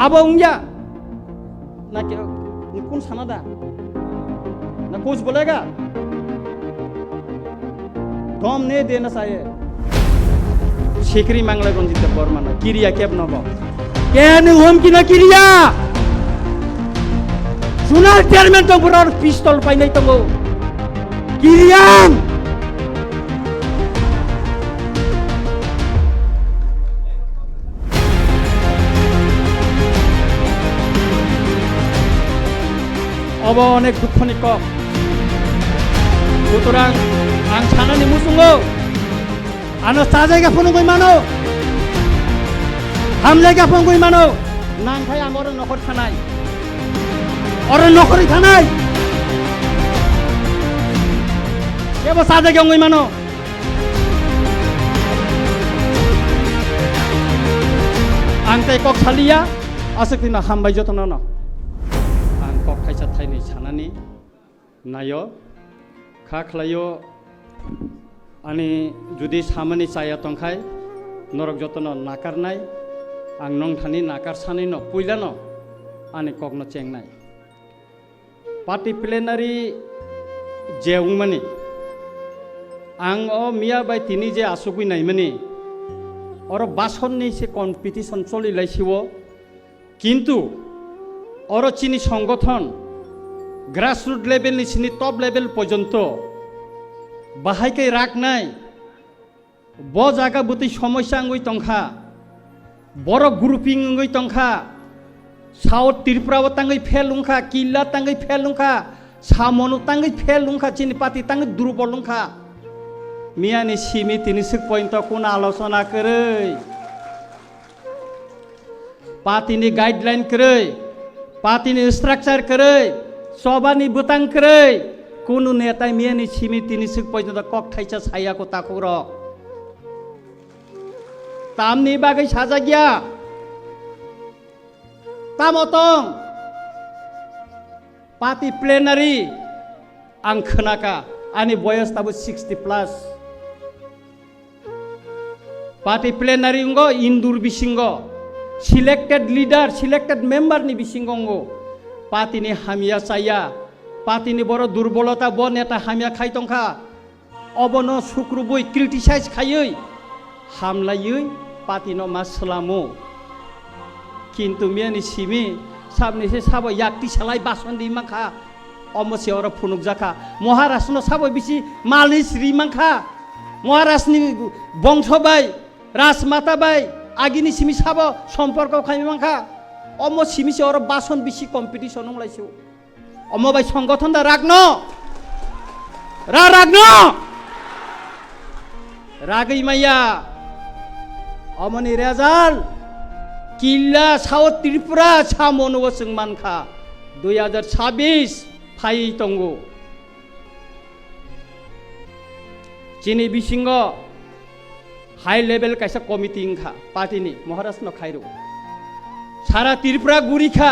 abo ungya na kun sanada na coach bolega dom ne dena saye shekri mangla gonjit bormana kiriya keb nobo ken hom kina kiriya sunar chairman to boror pistol pai nai tongo kiriyam abo onek dukhoni kok sutorang ang sanani musungo ano sajaiga phonogoi mano hamjaiga phonogoi mano nangkhai amor nokhor thanai or nokhori thanai kebo sajaiga ngoi mano ang tai kok salia asaktina hambai jotono no ang kok khaisa thaini sanani nayo kha khlayo ani judi samani chaya tongkhai norok jotono nakarnai ang nongthani nakar sani no puilano ani kokno chengnai party plenary jeungmani ang o mia bai tini je asugui naimani oro basonni se competition choli laisiwo কিন্তু oro chini সংগঠন grassroot level ni chini top level পর্যন্ত বাহাইকে রাখ নাই ব জায়গা বুতি সমস্যা আঙ্গুই তংখা বড় grouping আঙ্গুই Tankha south Tripura তাঙ্গই ফেলুংখা কিল্লা তাঙ্গই ফেলুংখা সামনু তাঙ্গই ফেলুংখা চিনি পাতি তাঙ্গই দুর্বলুংখা মিয়ানি সিমি তিনি সিক পয়েন্ট কোন আলোচনা করে পাতিনি গাইডলাইন করে পাতিনি স্ট্রাকচার করে সবানি বুতাং করে কোনো নেতাই মিয়ানি সিমি তিনি সিক পর্যন্ত কক ঠাইছা ছায়াকো তাকুর তামনি বাগৈ সাজা গিয়া তামতং পাতি প্লেনারি আং खोनाका आंनि बयस दाबो 60+ पार्टी प्लेनारि अंगो इंदुर बिसिंगो सिलेक्टेड लीडर सिलेक्टेड मेम्बर नि बिसिंगो पार्टी नि हामिया चाया पार्टी नि बड़ दुर्बलता ब नेता हामिया खाइतंखा अबनो सुक्रुबुई क्रिटिसाइज खायै हामलायै पार्टी न मासलामो किन्तु मियानि सिमी साबनि से साबो याक्ति सालाय बासन दिमाखा अमसे और फुनुक जाखा महाराष्ट्र साबो बिसि मालिस रिमांखा महाराष्ट्रनि बंश बाय राजमाता बाय आगिनि सिमी साबो सम्पर्क खाइमांखा अम सिमिसे और बासन बिसि कम्पिटिशन लाइसो अम बाय संगठन दा रागनो रागनो रागै माया अमनि रेजाल किल्ला साउथ त्रिपुरा सामनव जोंमानखा 2026 फाइ तंगो चिनी बिसिंग हाई लेवल कैसा कमिटी इंखा पार्टी नि महाराष्ट्र खाइरो सारा त्रिपुरा गुरिखा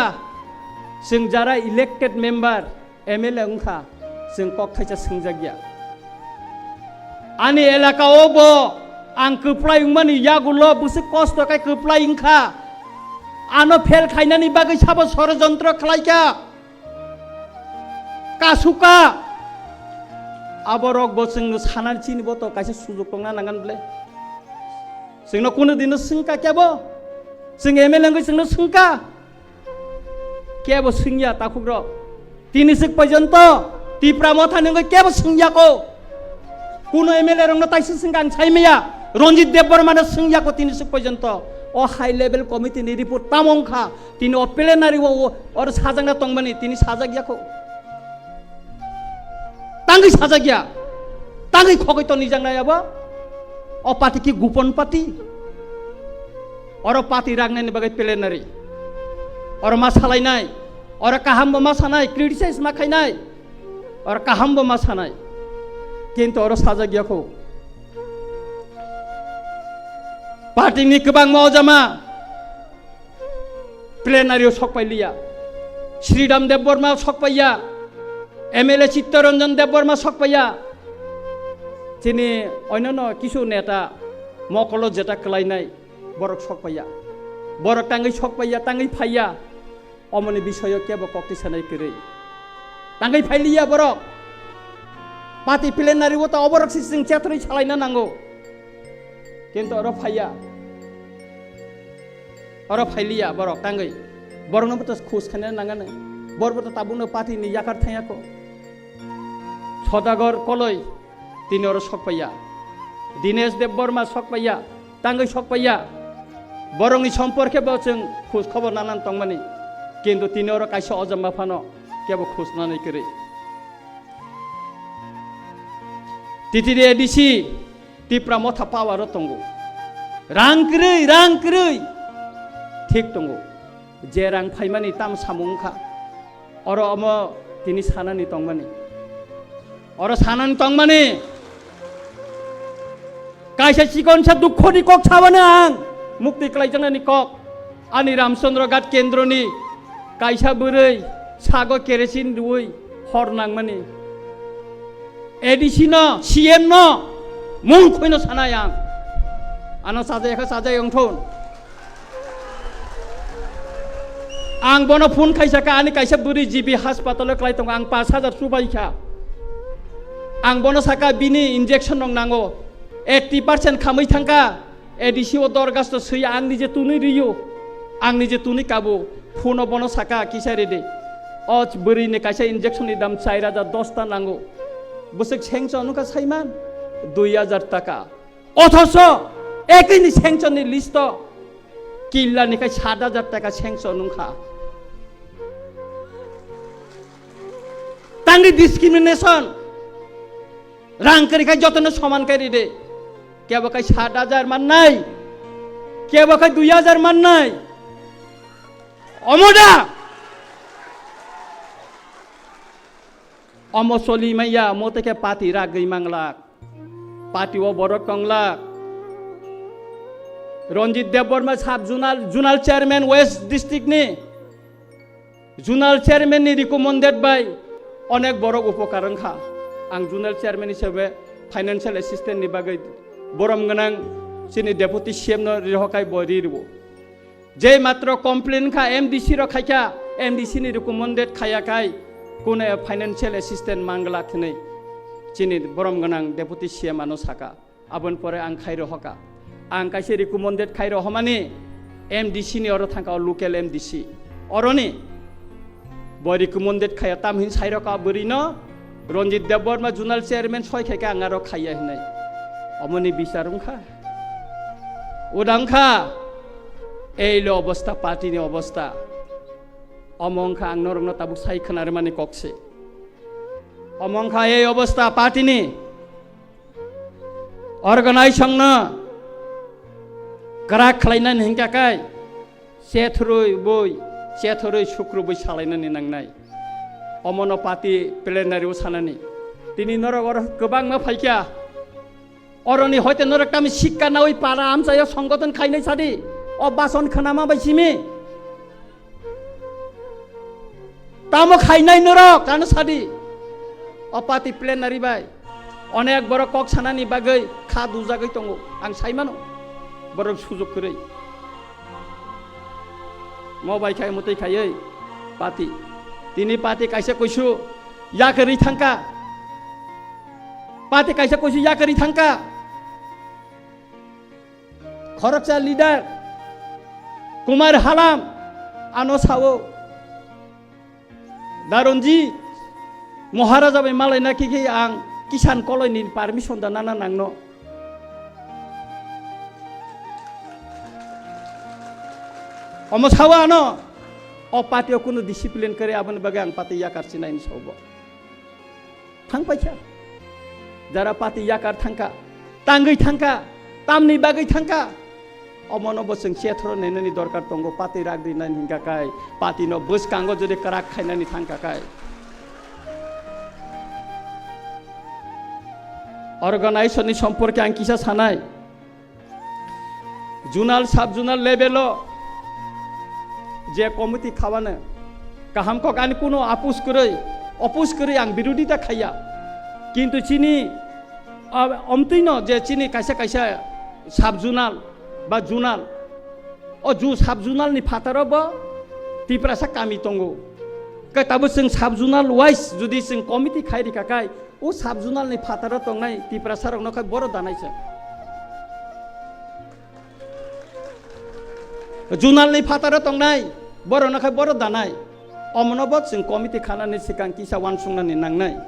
जों जारा इलेक्टेड मेम्बर एमएलए उंखा जों कक थाइसा सोंजागिया आनि एलाका ओबो आं कोप्लाय उंमानि यागुलो बुसे कष्ट काय कोप्लाय इंखा आनो फेल खाइनानि बागै साबो षड़यंत्र खालायका कासुका आबरक बसंग सानार चिनिबो तो कासे सुजुग दंना नांगोन बले जोंनो कोनो दिन सोंका केबो जों एमएलए जोंनो सोंका केबो सोंया ताखुग्र तिनिसिक पर्यन्त तिप्रा मथा नंगै केबो सोंयाको कोनो एमएलए रंनो ताइसे सोंगा आं साइमेया रंजित देबबर्मानो सोंयाको तिनिसिक पर्यन्त ओ हाई लेवल कमिटी नि रिपोर्ट तामंखा तिनि ओ प्लेनारि और साजांना तंबानि तिनि साजागियाखौ तांगै साजागिया तांगै खगै तो निजांनायाबो ओ पार्टी की गोपन पार्टी और पार्टी रागनायनि बागै प्लेनारि और मा सालायनाय और काहामबो मा सानाय क्रिटिसाइज मा खायनाय और काहामबो मा सानाय किन्तु और साजागियाखौ पार्टी नि गोबां मावजामा प्लेनारियाव सकपायलिया श्रीराम देबबर्मा सकपाया एमएलए चित्तरंजन देबबर्मा सकपाया तिनि अन्यान्य किछु नेता मकल जेटा खालायनाय बरक सकपाया borok tangai sok paya tangai phaya omoni bisoyo kebo kokti sanai kere tangai phailia borok pati plenary wota oborok sising chatroi chalaina nango kintu oro phaya oro phailia borok tangai borokno betas khus khane nangane borboto tabuno pati ni yakar thayako সদাগর কলই তিনি ওর শখ পাইয়া দীনেশ দেববর্মা শখ পাইয়া তাঙ্গই শখ পাইয়া বরংনি সম্পর্কে বলছেন খোঁজ খবর নানান তংমানি কিন্তু তিনি ওর কাইসে অজম্মা ফানো কেবল খোঁজ নানাই করে তিতিরে এডিসি তিপ্রা মথা পাওয়ারও তঙ্গু রাং কৃই ঠিক তঙ্গু যে রাং ফাইমানি তাম সামুংখা অর অম তিনি সানানি তংমানি Orang sanan tong mani, kaisa sikon sa dukho ni kok sawana ang, mukti kelai jana ni kok, ani Ramchandra Gat Kendro ni, kaisa berai, sago keresin duoi, hor nang mani, edisi no, CM no, mung koi no sana yang, ano saja yang thon, ang bono phone kaisa ka ani kaisa berai GB hospital kelai tong ang 5,000 rupiah kah. Ang bono saka bini injection nong nango 80% khamai thangka edisi o dorgas to sui ang nije tuni riyo ang nije tuni kabu phono bono saka kisare de och buri ne kaisa injection ni dam 4010 ta nango busek sengcho anuka saiman 2000 টাকা অথচ একই নি sengcho ni list killa ni kai 7000 টাকা sengcho nungkha tangi discrimination Rang kari kai jotono saman kari de, kya bakai 7000 man nai, kya bakai 2000 man nai, omoda, omo soli maya, mote ke pati ragai manglak, pati wo borok konglak, Ranjit Deborma sab Junal Chairman West District ni, Junal Chairman ni recommended by onek borok upokaran kha. Ang Junal Chairman hisabe financial assistant ni bagai borom ganang sini deputy CM no rihokai borirbo je matro complain kha MDC ro khaika MDC ni recommended khaya kai kone financial assistant mangla thne sini borom ganang deputy CM ano saka abon pore ang khairo hoka ang kaise recommended khairo homani MDC ni oro thangka local MDC oroni bo recommended khaya tam hin sairo ka burino Ranjit Deborma Junal Chairman soi kheka angaro khaya hinai omoni bisarungkha udangkha ei lo obostha party ni obostha omongkha ang norongno tabuk sai khanar mani kokse omongkha ei obostha party ni organization na karak khlainan hingka kai sethroi shukru boi salainani nangnai Omono pati plenary usanani tini norok oro gobang ma phaikya oroni hoite norok tami sikka na oi para amsayo সংগঠন খাইনাই sadi o bason khanama baisimi tamo khainai norok kanu sadi o pati plenary bai onek boro kok sanani bagai kha dujagai tongo ang saimano borok sujog korei mo bai khai mutai khaiei pati Tini pati kaisa koisu ya kari thangka pati kaisa koisu ya kari thangka Khoroksa leader Kumar Halam ano sawo Daronji Maharaja bai malai naki ki ang kisan koloi ni permission da nana nangno omo sawa ano o pati o kuno disiplin kare aban bagang pati yakar sinain sobo thang pacha jara pati yakar thangka tangai thangka tamni bagai thangka omono boseng chethro nenani dorkar tongo pati ragdi nan hingka kai pati no bus kango jodi karak khainani thangka kai organization ni সম্পর্কে ang kisa sanai junal sub junal level যে committee খাওয়ানো কাহামক আনি কোনো অপুস করে আং বিরোধিতা খাইয়া কিন্তু চিনি অমতৈন যে চিনি কাইসা কাইসা সাব জুনাল বা zonal ju sabjunal ni phataro bo tiprasa kami tongo kai tabu sing sabjunal wise judi sing committee khairi kakai o sabjunal ni phataro tongnai tiprasa rok nakai boro danai sa junal ni phataro tongnai boro nakai boro danai omonobot sing committee khana ni sikang kisa wansungna ni nangnai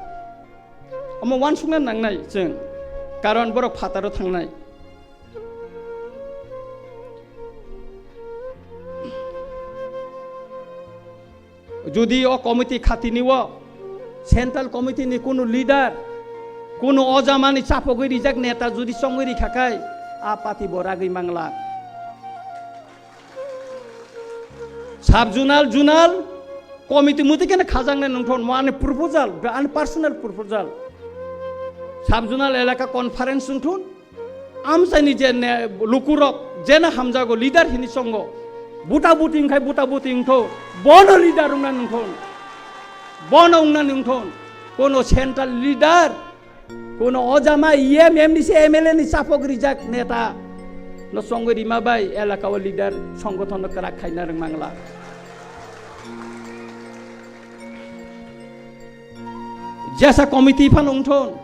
omo wansungna nangnai sing karon borok phataro thangnai যদি ও committee খাতিনিব central committee নি কোনো leader কোনো অজামানি চাপগৈ রিজাক নেতা যদি সঙ্গে রিখাকাই আ পাতি বরাগৈ Mangla sub zonal committee মুতি কেন খাজাংনে নংথন মানে প্রপোজাল আন পার্সোনাল প্রপোজাল সাব জুনাল এলাকা কনফারেন্স নংথন আমসাইনি যে লুকুরক যেনা হামজাগো লিডার হিনি সঙ্গ buta buting khai buta buting tho bono leader ungna nungthon bono ungna nungthon kono central leader kono ojama em mdc mla ni sapok rijak neta no songo rima bai elaka o leader সংগঠন kara khaina rang mangla jasa committee phan ungthon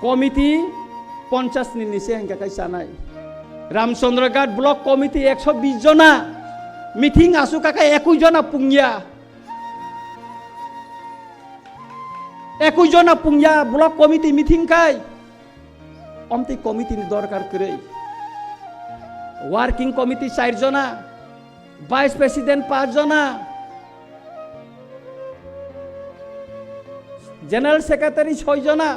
committee 50 ni nise hangka kai sanai Ramchandraghat block committee 120 জনা meeting আসু কাকা 21 জনা পুংয়া 21 জনা পুংয়া block committee meeting খাই অমতি committee নি দরকার করে ওয়ার্কিং কমিটি 4 জনা ভাইস প্রেসিডেন্ট 5 জনা জেনারেল সেক্রেটারি 6 জনা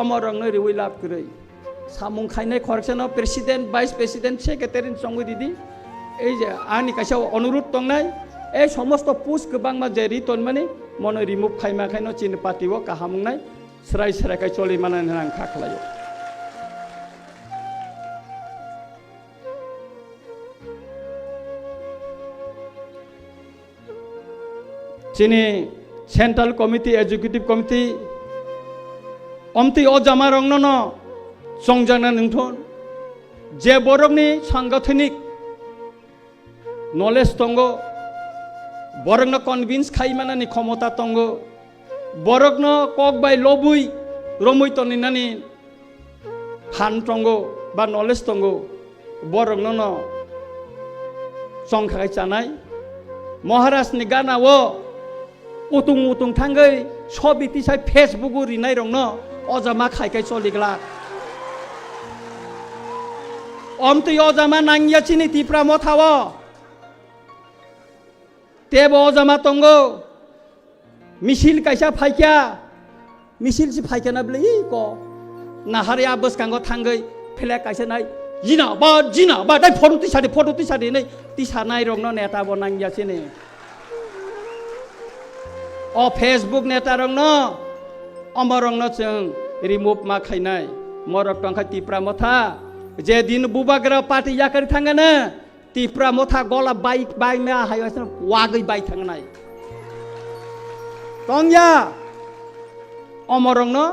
অমরংনে রিউই লাভ করে সামুং খাইনাই খরচেন প্রেসিডেন্ট ভাইস প্রেসিডেন্ট সেক্রেটারি সঙ্গে দিদি এই যে আনি কাছে অনুরোধ তংনাই এই সমস্ত পোস্ট গোবাংমা যে রিটন মানে মনে রিমুভ খাইমা খাইন চিন পাতিও কাহামুংনাই স্রাই স্রাইকাই চলি মানে রাং খাখলাयो চিনি সেন্ট্রাল কমিটি এক্সিকিউটিভ কমিটি অমতি অজামা রংন সংজানা নংথন যে বরকনি সাংগঠনিক নলেজ দङ বরকনো কনভিন্স খাইমানানি ক্ষমতা দङ বরকনো কক বাই লবুই রমুই তনিনানি ফান দङ বা নলেজ দङ বরকনো সংখাই চানাই মহারাষ্ট্রনি গানাও উতুং উতুং থাঙ্গै সবিতি সাই ফেসবুক রিনাই রংন অজামা খাইকাই চলিগলা অমতি অজামা নাঙ্গিয়াচিনি তিপ্রা মথাও তেব অজামা তঙ্গ মিছিল কাইসা ফাইকা মিছিল সি ফাইকা না বলে ক নাহারে আবস কাঙ্গ থাঙ্গৈ ফেলে কাইসা নাই জিনা বা তাই ফটো তিসারি নাই তিসানাই রংন নেতা ব নাঙ্গিয়াচিনি অ ফেসবুক নেতা রংন অমরংন जों রিমুভ মা খাইনাই মরক টংখা তিপ্রা মথা যে দিন বুবাগ্রা পার্টি याकरि थांगानो तिप्रा मथा गला बाइक बाइमा हायसन वागै बाइ थांनाय तंगया अमरंनो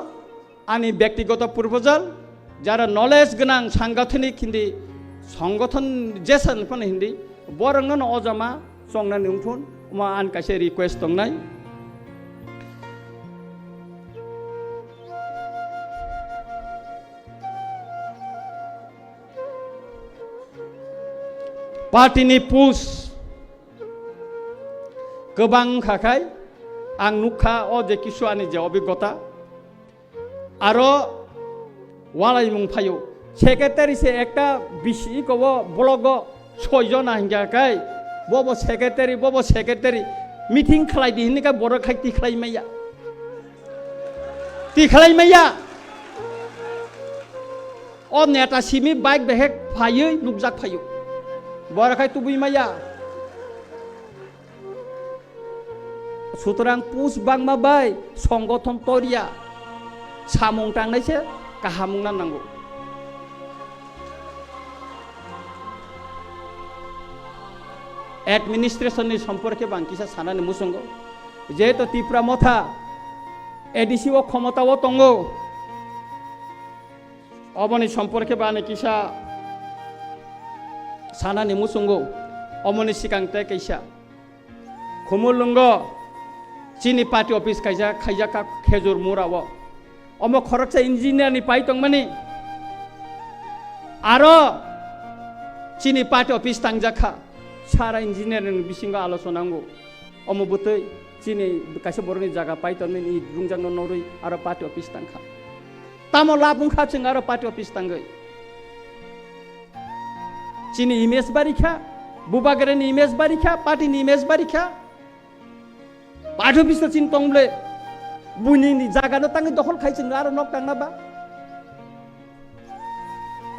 आनि व्यक्तिगत प्रपोजाल যারা নলেজ गोनां সাংগঠনিক हिंदी संगठन जेसन पनि हिंदी बरंनो अजामा संना निउथुन मा आन कासे रिक्वेस्ट दंनाय पार्टीनि पुस गोबां खाखाय आं नुखा अ जे किसुआनि जे अभिज्ञता आरो वाলাই मुं फायो सेक्रेटारि से एकटा बिसि को ब्लग 6 जना हिंगाखाय बबो सेक्रेटारि मीटिंग खालायदि हिनिका बर खाय तिखालायमाया अ नेता सिमि बाइक बेहेक फायो नुकजाक फायो বরখাই তুবুই মাইয়া সুতরাং পুস বাংমা বাই সংগঠন তরিয়া সামুং টাংনাইছে কাহামুং নাंगौ এডমিনিস্ট্রেশনनि সম্পর্কে বাংকিসা সানানি মুসঙ্গ যেহেতু তিপ্রা মথা এডিসি ও ক্ষমতাও দङ অবনি সম্পর্কে বানে কিসা sanani musungo omoni sikangte kaisa khumulungo chini party office kaisa ka khejur murawo omo khoroksa engineer ni pai tongmani aro chini party office tangjaka sara engineer ni bisinga alochonango omo butoi chini kaisa boroni jaga pai tongmani rungjang no norui aro party office tangkha tamo labung kha ching aro party office tangai chini image barikha bubagareni image barikha party ni image barikha party office chin tongle buni ni jaga no tangi dokhol khai ching aro nok tangna ba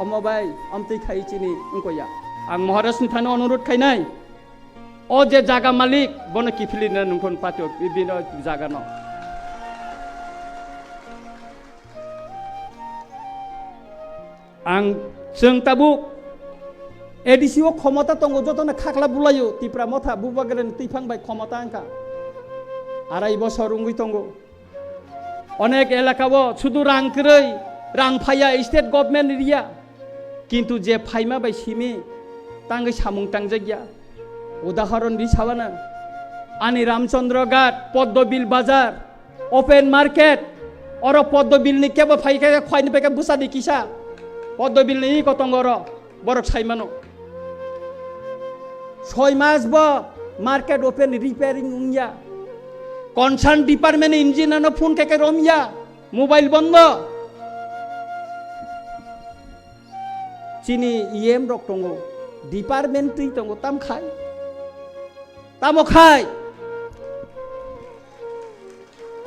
omo bai amtei khai chini ungko ya ang maharaj ni thano অনুরোধ খাইনাই o je jaga malik bono kifilina nungkon party bibino jaga no ang जों tabuk edisio ক্ষমতা tongo jotona khakla bulayo tipra motha bubagren tifang bai ক্ষমতা angka arai bosor ungui tongo onek elakabo শুধু rang krei rang phaya state government ria কিন্তু যে Faima bai simi tangai samung tangjagya উদাহরণ দিছাবানা ani ramchandra ghat poddobil bazar open market oro poddobil ni kebo phaika khwaini peka busa dikisa poddobil ni kotongoro borok saimano 6 মাস bo market open repairing ungya concern department engineer no phone keke romya mobile bondo chini em rok tongo department tui tongo tam khai tamo khai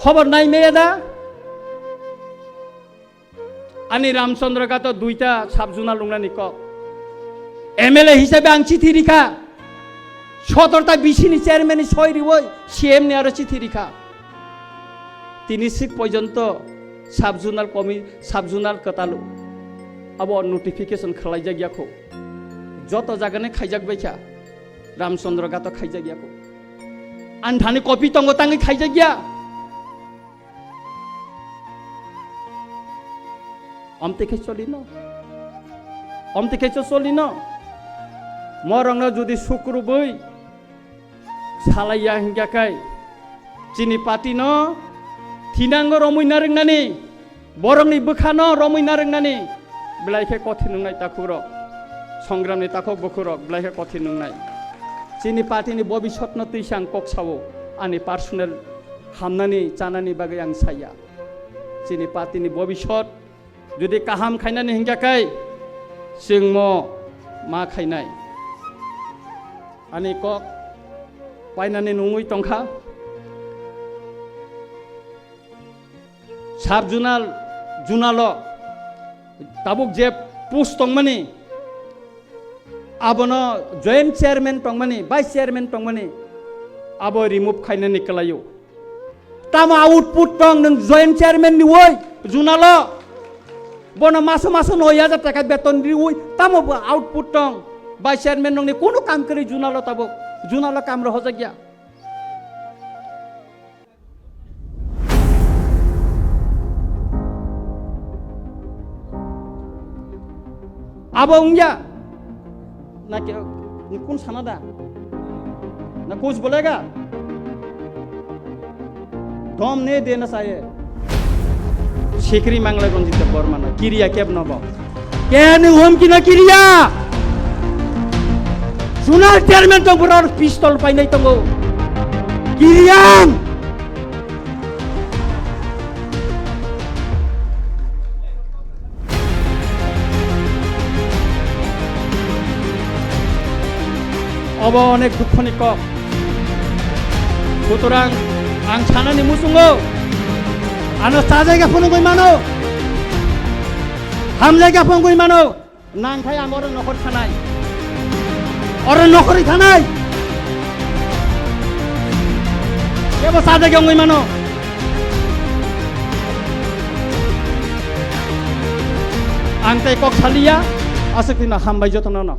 খবর নাই মেয়েদা ani ramchandra ka to duita sabjuna lungna nikok MLA হিসেবে আং চিঠি লিখা 17টা বিসিনি chairman সয়রি ওই CM নে আর চিঠি লিখা তিনি সিক পর্যন্ত সাবজুনাল কতালু আবো নোটিফিকেশন খালাই জায়গাখো যত জায়গানে খাইজাক বাইছা রামচন্দ্র গাতো খাইজা গিয়াখো আন ধানি কপি তঙ্গ তাঙ্গি খাইজা গিয়া অমতে খেচ চলি ন মরংনা যদি শুক্র বই সালাইয়া হিংগাকাই চিনি পাতি ন থিনাঙ্গ রমইনা রংনানি বরংনি বখানো রমইনা রংনানি ব্লাইখে কথি নংনাই তাখুর সংগ্রামনি তাখক বখুরক ব্লাইখে কথি নংনাই চিনি পাতিনি ভবিষ্যৎ ন তুইসাং ককসাবো আনি পার্সোনাল হামনানি চানানি বাগে আং সাইয়া চিনি পাতিনি ভবিষ্যৎ যদি কাহাম খাইনানি হিংগাকাই जों मा खायनाय ani kok painani nungui tongkha sab junalo tabuk je post tongmani abono joint chairman tongmani vice chairman tongmani abo remove khainani kalayo tama output tong nang joint chairman ni woi junalo bono maso 9000 টাকা বেতন দিউই তামো output টং by chairman নংনি কোনো কাম করি জুনালো তাবো জুনালো কাম রহ জাগিয়া আবো উংয়া না কে কোন সানাদা না কোচ বলেগা দম নে দেনা চাইয়ে शेखरी मांगला रंजित बर्माना किरिया केब नब केन होम किना किरिया सुनार चेयरमैन तो बराबर पिस्तल पाइ नै तंगो किरिया अब अनेक दुखनि क सुतरां आं सानानि मुसुंगो ano saja pun goi mano hamle ga pun goi mano nang khai amor nokor thanai or nokori thanai kebo saja ga goi mano angtai kok salia asuk tina hambai jotona no